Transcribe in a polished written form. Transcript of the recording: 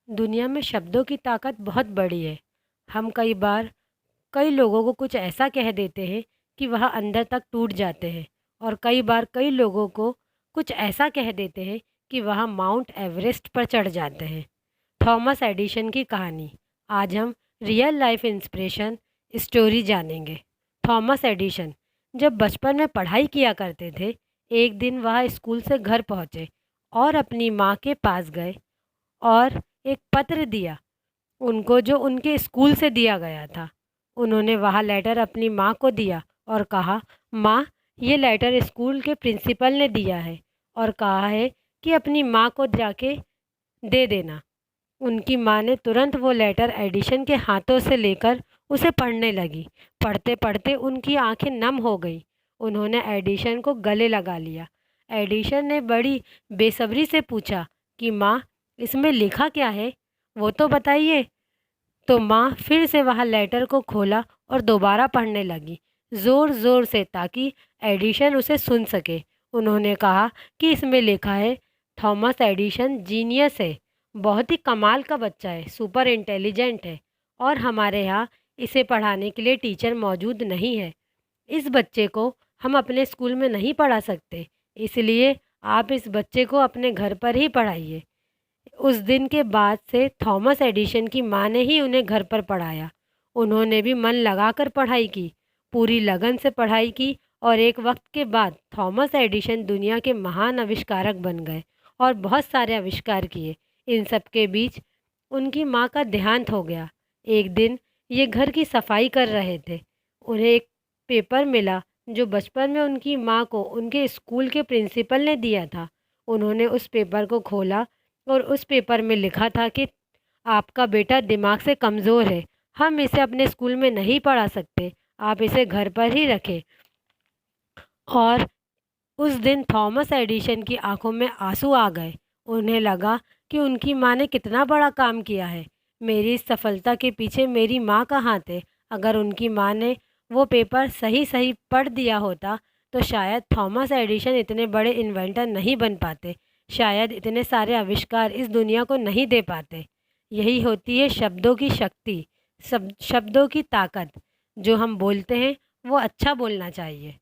दुनिया में शब्दों की ताकत बहुत बड़ी है। हम कई बार कई लोगों को कुछ ऐसा कह देते हैं कि वह अंदर तक टूट जाते हैं और कई बार कई लोगों को कुछ ऐसा कह देते हैं कि वह माउंट एवरेस्ट पर चढ़ जाते हैं। थॉमस एडिशन की कहानी। आज हम रियल लाइफ इंस्पिरेशन स्टोरी जानेंगे। थॉमस एडिशन जब बचपन में पढ़ाई किया करते थे, एक दिन वह स्कूल से घर पहुँचे और अपनी माँ के पास गए और एक पत्र दिया उनको, जो उनके स्कूल से दिया गया था। उन्होंने वह लेटर अपनी माँ को दिया और कहा, माँ, ये लेटर स्कूल के प्रिंसिपल ने दिया है और कहा है कि अपनी माँ को जाके दे देना। उनकी माँ ने तुरंत वो लेटर एडिशन के हाथों से लेकर उसे पढ़ने लगी। पढ़ते पढ़ते उनकी आंखें नम हो गईं। उन्होंने एडिशन को गले लगा लिया। एडिशन ने बड़ी बेसब्री से पूछा कि माँ, इसमें लिखा क्या है, वो तो बताइए। तो माँ फिर से वह लेटर को खोला और दोबारा पढ़ने लगी, ज़ोर ज़ोर से, ताकि एडिशन उसे सुन सके। उन्होंने कहा कि इसमें लिखा है, थॉमस एडिशन जीनियस है, बहुत ही कमाल का बच्चा है, सुपर इंटेलिजेंट है, और हमारे यहाँ इसे पढ़ाने के लिए टीचर मौजूद नहीं है। इस बच्चे को हम अपने स्कूल में नहीं पढ़ा सकते, इसलिए आप इस बच्चे को अपने घर पर ही पढ़ाइए। उस दिन के बाद से थॉमस एडिशन की माँ ने ही उन्हें घर पर पढ़ाया। उन्होंने भी मन लगाकर पढ़ाई की, पूरी लगन से पढ़ाई की, और एक वक्त के बाद थॉमस एडिशन दुनिया के महान आविष्कारक बन गए और बहुत सारे आविष्कार किए। इन सब के बीच उनकी माँ का देहांत हो गया। एक दिन ये घर की सफाई कर रहे थे। उन्हें एक पेपर मिला जो बचपन में उनकी माँ को उनके स्कूल के प्रिंसिपल ने दिया था। उन्होंने उस पेपर को खोला और उस पेपर में लिखा था कि आपका बेटा दिमाग से कमज़ोर है, हम इसे अपने स्कूल में नहीं पढ़ा सकते, आप इसे घर पर ही रखें। और उस दिन थॉमस एडिशन की आंखों में आंसू आ गए। उन्हें लगा कि उनकी माँ ने कितना बड़ा काम किया है। मेरी इस सफलता के पीछे मेरी माँ का हाथ है। अगर उनकी माँ ने वो पेपर सही सही पढ़ दिया होता तो शायद थॉमस एडिशन इतने बड़े इन्वेंटर नहीं बन पाते, शायद इतने सारे आविष्कार इस दुनिया को नहीं दे पाते। यही होती है शब्दों की शक्ति, शब्दों की ताकत। जो हम बोलते हैं वो अच्छा बोलना चाहिए।